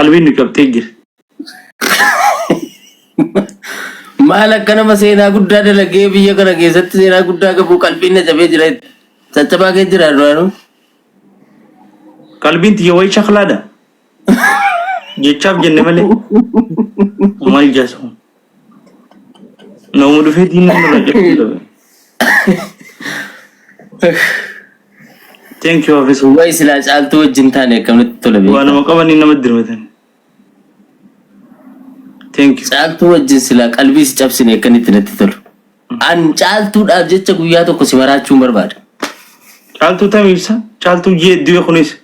qalbiin ni qabtee jira. Maal akkana maseenaa guddaa dalagee biyya kana keessatti seenaa guddaa qabu qalbiin na cabee jira. Caccabaa kee jira duraanu. Qalbiin tiyya wayi shaqlaadha. Jechaaf jenne malee. Maal jaasu. Nama dhufee diinni nurra jedhu. Thank you officer. Way sila caaltuu wajjin taane akkamatti tola beekaa. Waan nama qabanii nama dirmatan. Thank you. Caaltuu wajjin sila qalbii si cabsine akkanitti natti tolu. An caaltuudhaaf jecha guyyaa tokko si maraachuun barbaada. Caaltuu tamiibsa? Caaltuu jeedduu kunis.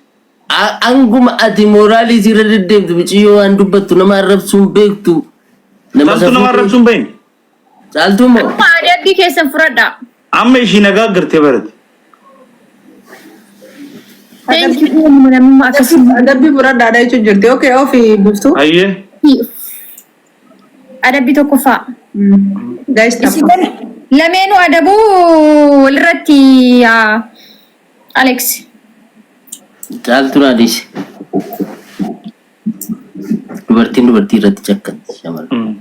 Anguma ati mooraalii sirra deddeemtu biciyyoo waan dubbattu nama arrabsuun beektu. Caaltuu nama arrabsuun beekni? Caaltuu moo? Amma adabbii keessan fudhadha. Amma ishii nagaa gartee barate. Adabbii fudhadhaadha jechuun jirti. Okay, ofii biftu. Ayyee. Adabbii tokkoffaa. Guys, Lameenuu adabuu walirratti Alex. Caaltuun adiis. Dubartiin dubartii irratti cakkanti shamarran.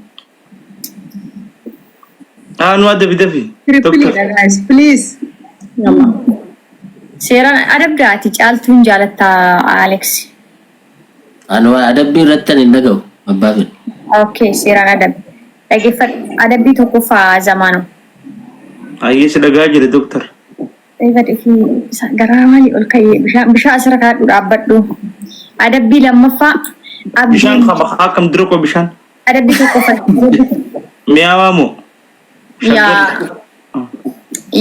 Nu adabi dafi. guys, please. Seeraan adabdaati caaltuun jaalatta Alex. Anu adabbii irratti ani dhaga'u abbaa fedhe. Okay, seeraan dhaggeeffadhu. Adabbii tokkoffaa Zamaanoo. Ayyee si dhagaa jira doktor. Garaa maalii ol ka'ee bishaan asirra kaadhu dhaabbadhu. Adabbii lammaffaa. Bishaan qaba akkam dura qaba bishaan. Adabbii tokkoffaa. Mi'aawaa moo?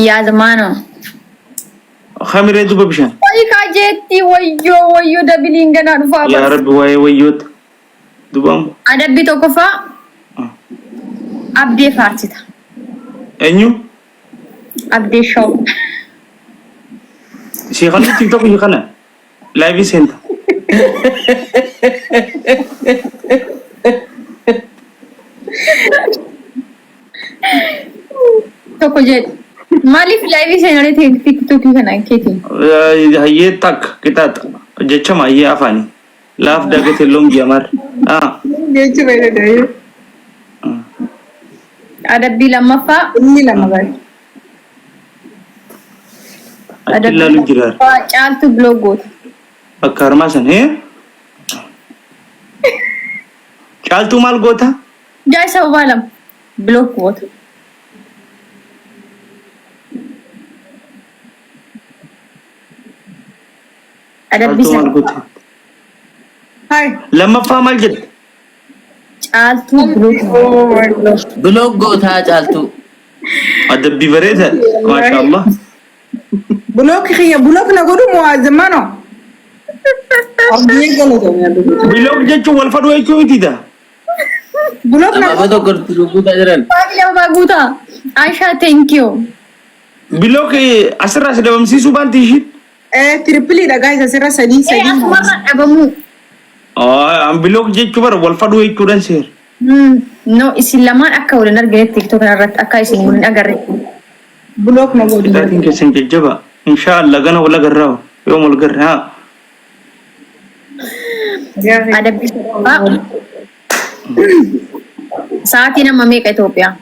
Yaa Zamaanoo. Khamiree duba bishaan. Wayi kaajeetti wayyoo dabiliin ganaa dhufaa Yaa Rabbi waa'ee wayyoota. Dubaamu. Adabbii tokkoffaa. Abdee faarsita. Eenyu? Abdee shaw. Si kana TikTok ni kana. Live center. Tokko jedhu. Maaliif live seenaa TikTok kana keetiin? Hayyee takka kitaata. Jecha maayyee afaanii. Laaf dagate longi amar. Jechi fayyadamu. Adabbii lammaffaa. Inni lama bari. Adabbii jiraar. Caaltu bloggoota. Akka harmaa san Caaltuu maal goota? Jaa sababaa lama. Bloggoota. Adabbii Caaltuu maal sana. goota? Hi. Lammaffaa maal jedhe? Caaltuu bloggoota. Biloog gootaa caaltuu. Adabbii bareeda. Maashaallah. Bulok na godhu moo Zamaanoo? Abdii galatoomee. Biloog jechuun wal fadhu jechuu mitiidha. Bulok na Nama tokko guutaa jiran. Baay'ee lama guutaa. Aishaa thank you. Biloog asirraa si dhabamsiisuu baanti ishiin. triple dha guys asirra sadii. Asumarra dhabamuu. Biloog jechuu bara wal fadhu jechuudhaan seera. No, isin lamaan akka waliin argine TikTok irratti akka isin waliin agarre. Bulok na godhu. Taatiin keessan jajjaba. Inshaallah gana wal agarraa. Yoom wal garra haa. Adabbii tokkoffaa. Sa'aatii nama meeqa Itoophiyaa?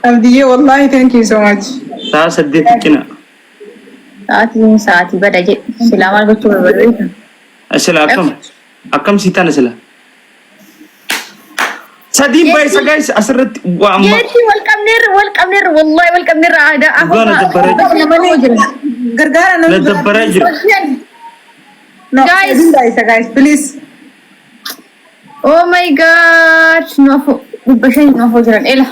Abdiyyee wallahi thank you so much. Sa'a 8 cina. Sa'aatii bada jedhe. Silaa maal gochuu barbaadu? Asila akkam siitaan asila. Sadiin baay'isa guys asirratti waa amma. Jeetii wal qabneerra wallahi wal qabneerra aadaa. Gaana dabbaraa. Gargaara Na dabbaraa jira. No, Guys. guys, please. Oh my god. Nuafu dubbashan nuafu jiran ela.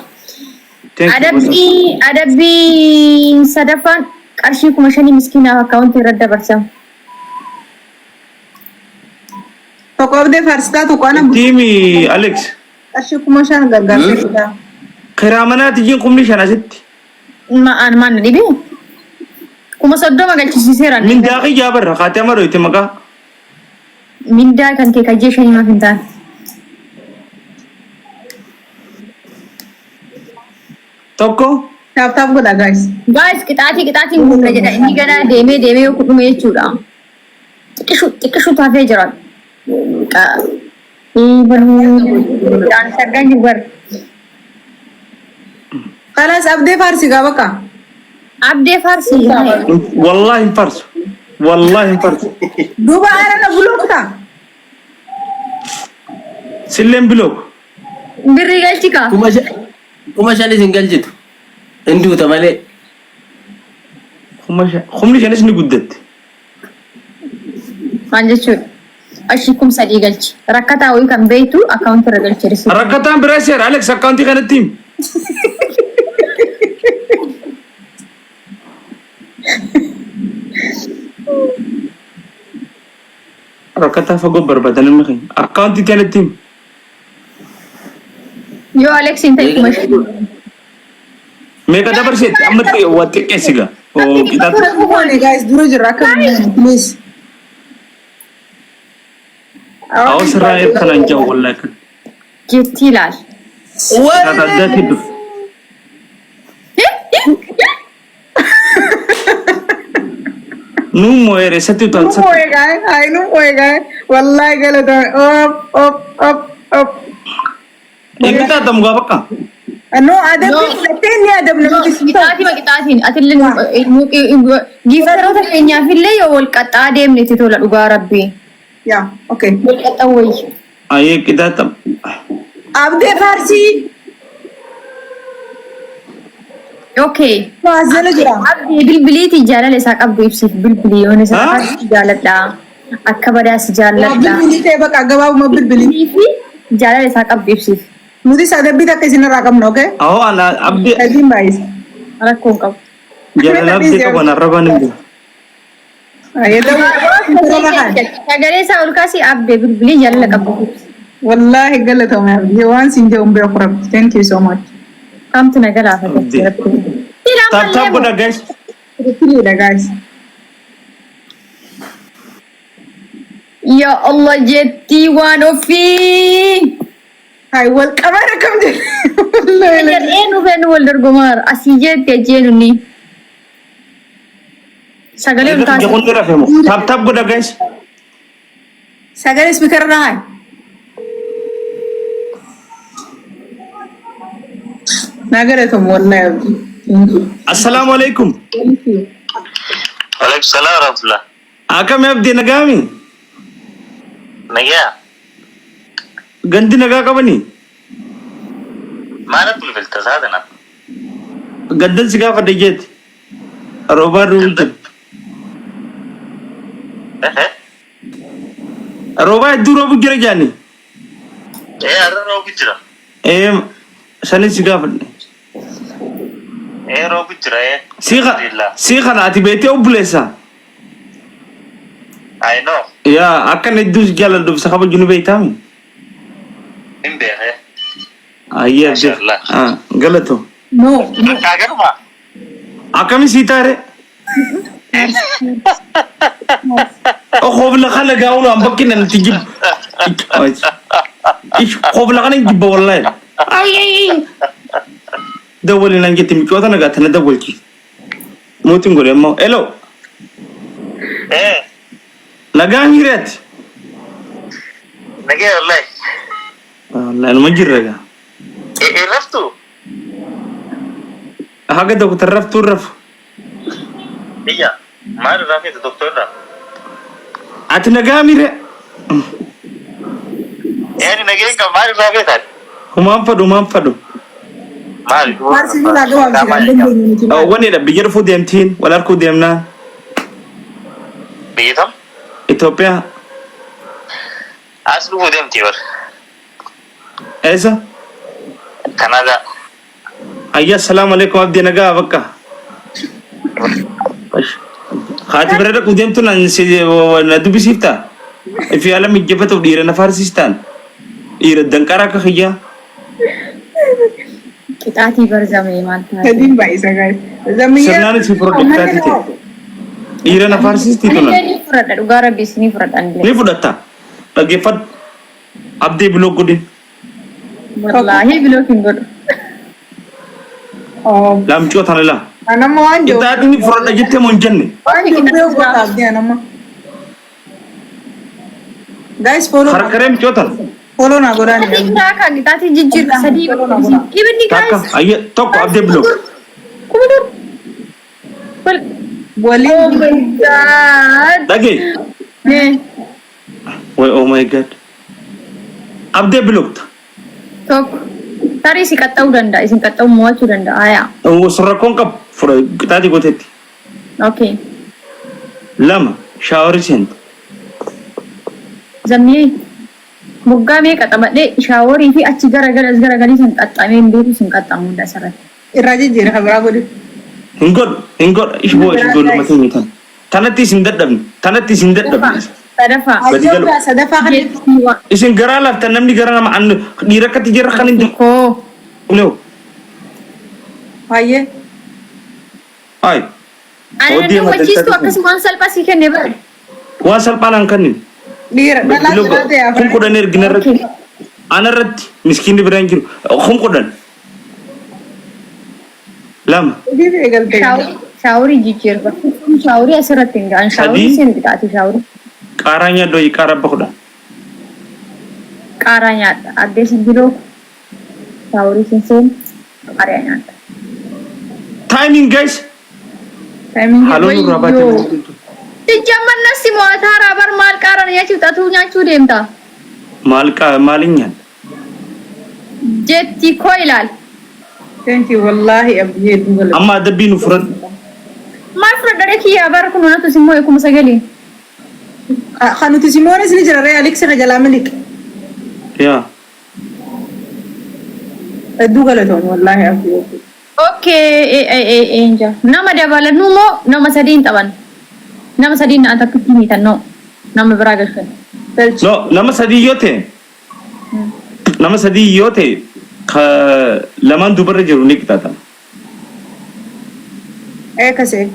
Adabbii sadaffaan qarshii 5,000 miskiinaaf akkaawuntii irra dabarsamu. Tokko abdee faarsitaa tokko ana Tiimi Alex. qarshii 5,000 gargaarsa. Karaa manaati jiin kumni shan asitti. Maan dhibee? 30,000 galchisiiseera. Mindaa qiyyaa barra kaatee amadooyte maqaa. Mindaa kan kee kajjee shanimaaf hin taane. Tokko. Taap godha guys. Guys, qixaatiin humna jedha. Inni gana deemee yoo kudhume jechuudha. Xiqqishu taafee jira. Jangan segan juga. خلاص أبدي فارسي قابك Update Farsi. والله انفرس والله انفرس دوبا أنا بلوكتا سلم بلوك Beri gaji kah? kuma shani singal jitu indu tamale خمني جالس نقدت Lanjut. Ashikum sadi galchi. Rakata awi kan beitu account ragalchi receipt. ركعتان براسير أليكس أكاونتي كانت تيم ركعتها فوق بربادن المخين أكاونتي كانت تيم Yo Alex inta ikumash. ميكا دبر سيت أمت واتك إسيغا أو كده guys دورو جراكا please أو سرايب كان جو والله كان Jetti lal. هذا ده كده نو موير ستي تانس نو موي guys هاي نو موي guys والله قالت أوب إنت تام غا بكا no ada pilihan ya ada belum Kitaatiin atillee giiftaroota keenyaaf illee yoo wal qaxxaa deemneti tola dhugaa rabbii. ya oke Wal qaxxaa wayyi. أيه كده تام abdi farsi Okay. fazla jira Abdii bilbiliiti jaalala isaa qabdu ibsiif bilbilii yoon isaa qabdu jaaladha. Akka badaas jaaladha. bilbili ta'e bakka gabaabuma bilbili Fi jaalala isaa qabdu ibsiif. nuti sadabbii takka isin irraa qabna okay أهو أنا أبدي adiin baay'is Rakkoon qabu. جلال أبدي كمان الربان عندي Sagalee isaa ol kaasii abdee bilbilii jaalala qabdu ibsi. wallahi galatoomi abdi waan siin jedhu beeku rabbi thank you so much Kamtu na galaafate. تاب تاب كده guys Pilihlah guys Ya Allah jetti waan ofii. hai wal kamera kam jadi wallahi Belajar enu benu wal dorgomar asii jetti ajeenu ni. Sagalee ol kaasii. جاكون كده فهمو تاب تاب كده guys sagale speaker na hai nagalatoomi wallahi abdi thank you السلام عليكم thank you عليكم السلام ورحمة الله. أكم يبدي نجامي نجا غندي نجا كبني ما نقول في التزادنا. غندن سيجا فديجت روبار روجت إيه روبا دورو بجرا جاني إيه أنا رو بجرا. إيه سني سيجا فد إيه رو بجرا إيه. سيخا ناتي بيتي أبليسا I know. يا أكن ندوس جالا دوب سخاب جنوب بيتامي إن بيه إيه. أيه ما شاء الله. غلطو no كاغر ما. أكمي سيتاري أو خوف لخلا جاولو أم بكين أن تجيب إيش خوف لخلا نجيب والله أي دولي نانجي تيمي كوتا نغاتنا دول كي موتين غوري أمو إلو إيه نغامي رات نجا والله. والله المجر رجع إيه رفتو. هاga doktor raf turraf إيه ما رافي الدكتور ده. ati nagamire يعني نجا إنك ما رافي ده. humam fado ما farsi ni laga wa jira wani da bigir fu demtin walar ku demna بيتهم ethiopia أصله بدهم تيور. esa كندا. ayya assalamu alaikum abdi naga bakka khati berada ku demtu nan si na dubi sifta fi alam ijabatu dira na farsistan ira dankara ka khiya Qixaatii barzamee maal taate. adiin baay'isa guys zamiyya sirnaan si produktati ira na farsisti tunan Ni fudhadha dhugaa rabbii isinii fudhadhaan ni fudhatta dhaggeeffadhu abdii biloo godhin Wallaahi bilookin godhu. oh laamcoo tana laa anamma waan jiru itaadni fudhadha jettee mon jenne waan jiru beeku abdi anamma Guys, follow. Harkarem chotan. Follow na goran. Ati kira ka gitati jijjir sadi. Even ni Taka guys. ayya tok abde blok. Kumadur. Well, Wali. oh my god. Lagi. Eh, Wait, oh my god. Abde blok. tok. Tari si katau danda, isin katau moachu danda. Aya. Oh surakon ka fura tadi gotetti. Okay. Lama shower sent. Zamni. Moggaa meeqa qabadhe shaaworii fi achi garagarii san qaxxamee hin beeku sin qaxxamu hunda asirratti. Irra jijjiira kabira godhe. Hingod ishbo lama tan. Tanatti sin dadhabni. Sadaffaa. Ayyoo sadaffaa kan Isin garaa laftan namni garaa nama an dhiira akkatti jirra kan hin Koo. Ulew. baay'ee. Ay. Ani Odii nan wachiistu madalta akkasumaan salphaa sii kenne bara. Waan salphaan kannin. Dhiira dhalaa jira ta'e Kun afaan. kudhan ergina irratti. Ana irratti miskiinni biraan jiru. Kun kudhan. Lama. Hojii fi eegaltee. Shaaworii jijjiirra. Shaaworii asirratti hin ga'an. Shaaworii Sadii. siin bitaati shaaworii. Qaaraa nyaaddo qaaraa abba kudhan. Qaaraa nyaadha. Addee sin biroo. Shaaworii siin seen. Qaaraa nyaadha. Timing guys. Halloo nurraa baatee. Sijjamman nasti mo'ataa raabar maal qaaraan nyaachuu deemta. Maaliin nyaadda? Jetti koo ilaal. Thank you wallahi abdii dugal. Amma adabbii nu furan. Maal fudhadhee kiyyaa bara kun onatu simmoo eekuma sagalee. Kan nuti Simoonis ni jira ree Aliksi ka jalaa milik. Yaa. Hedduu galatoon wallahi abdii. Okay, enja. Nama dabalanuu moo nama sadiin taphan? Nama sadiin na takkitti miitan noo. Nama biraa galchan. No, nama sadii yoo ta'e. Nama sadii yoo ta'e lamaan dubarra jiru ni qixaatama. Kasee.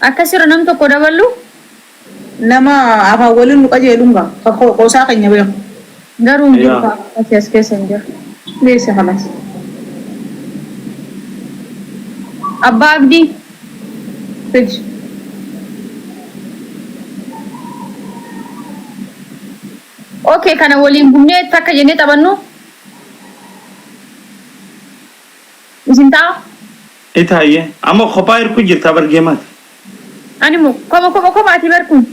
Akkasirra nam tokko daballu Nama afaan waliin nu qajeeluun gaa. Qoosaa keenya beeku. garuu hin jiru Yaa. as keessa hin jiru. Beessa kanas. Abbaa Abdii. Fiji. Okay, kana waliin bunnee takka jennee taphannu. Isin ta'a? Itaayyee. Amma kophaa hirkuu jirta bargeemaati. Ani moo kophaati barkuun.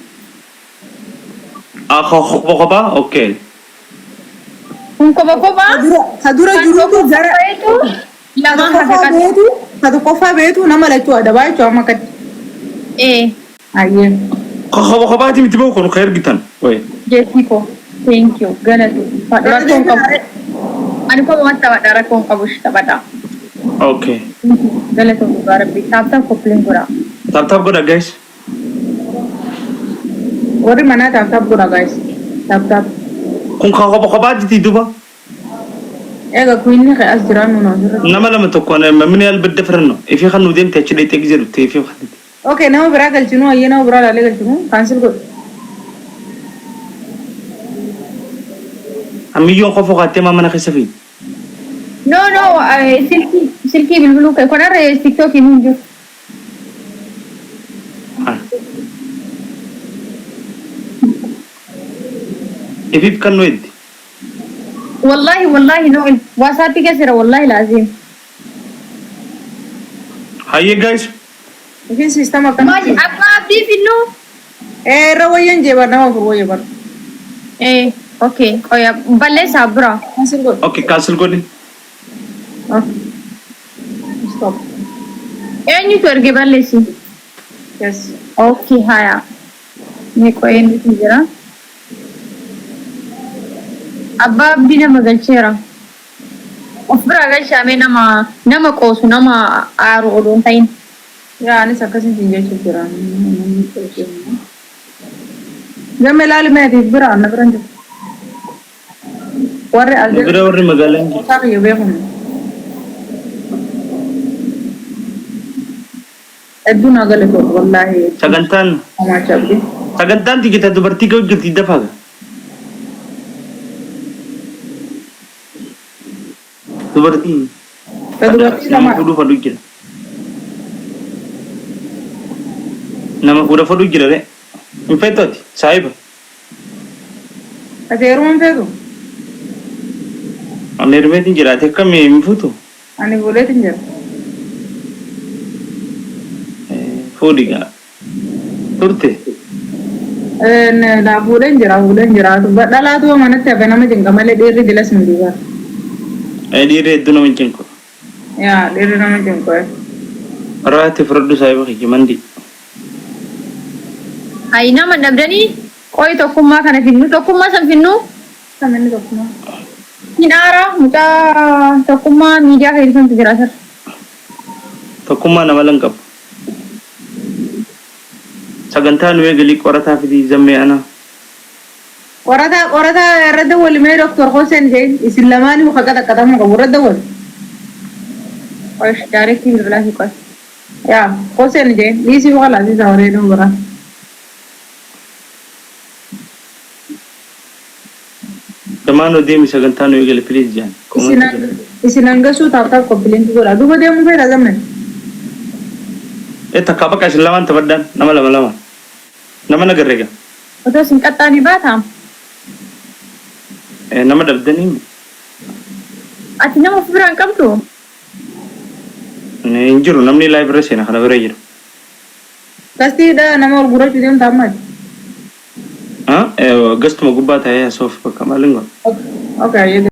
Kophaa? Okay. Kun kophaa. Ka dura jirutu gara. Lamaan Ka hafe beetu. Ka tokkoffaa beetu nama lachuu adabaa jechuudha amma kan. Eh, Kophaati miti bahu kun ka ergitan. Wayi. jeetii koo. Thank you. Galatu. Rakkoon qabu. Ani kophumatti taphadha rakkoon qabu taphadha. Okay. Galatoon dhugaa rabbi. Taaptaaf qophiin godha. Taap godha guys. Warri manaa taaptaap godha guys. Taaptaap. Kun kophaati duuba. Egaa kuinni as jiraan nu asirra. Nama lama tokko mamni albadda firanno. Ifii kan nu deemte achi dheettee gize dhuftee ifii kan. Okay, nama biraa galchinu ayyee nama biraa laalee galchinu kaansil godhu. Amiyyoon qofa qaattee mana keessa fi. No, silkii bilbiluu kee. Kanarra tiktookiin hin jiru. Ifiif kan nu eddi. Wallahi no. Waasaappi keessa jira wallahi laazim. Hayyee guys. Ifiin siistama Maali akkanatti. abbaa abdii finnu? Irra wayyan jeebar nama fur wayya bar. Okay. Qoya balleessaa bira. Kaansil godhu. Okay, cancel godhi. Stop. Eenyutu erge balleessi? Yes. Okay, haya. Ni qoya eenyutu jira? Abbaa abdii nama galcheera. Of biraa galchaamee nama qoosu nama aaru odoo hin ta'in. Yaa anis akkasitti jechuun jira. Gamme ilaali meetiif bira anna biran jiru. Warri as jiru. Bira warri magaalaa hin jiru. Isaa kiyya beekuun. Hedduu naa galatoon wallaahi. Sagantaan tikita dubartii ga'u jirti dafaa. Dubartii. Dubartii lama. Nama fuudhu fadhu jira. Nama fuudha fadhu jira re. Infettoti saahiba. Ateerumaan feetu. Ani hermeetiin jiraate akkam hin fuutu. Ani buleetiin jira. Fuudhigaa. Turte. Na buleen jira. Dhalaatu manatti hafe nama jinqa malee dhiirri dilas nu dhiiba. Dhiirri hedduu nama jinqu. Yaa dhiirri nama jinqu. Raati fudhadhu saayiba kiyya mandi. Ayi nama dhabdanii qoyi tokkummaa kana finnu tokkummaa san finnu Samanni tokkuma. hin aara mucaa tokkummaa miidiyaa fayyadamantu jira sir. Tokkummaa nama lan qabu. Sagantaa nu eegalii qorataa fi zammee ana. Qorata irratti walimee Dr. Hussein Jain isin lamaanii muka qaxaqqatamu qabu irratti wali. Qoyi daareektii bilbilaa fi qoyi. Yaa Hussein Jain dhiisii muka laasisaa waree dungura. Damaan deemi sagantaa nu eegali please jaan. Isin hangasuu taataaf qophiileen godha. Duuba deemuu fedha zamne. Takka bakka isin lamaan taphadhaan nama lama. Nama nagarreega. Otoo isin qaxxaanii baataam. Nama dhabdanii. Ati nama of biraan qabdu. Hin jiru namni laayibirra seena kana bira jira. Gastiidha nama ol gurrachuu deemta ammaati. Gastuma gubbaa taa'ee asoof bakka maaliin godha. Okay.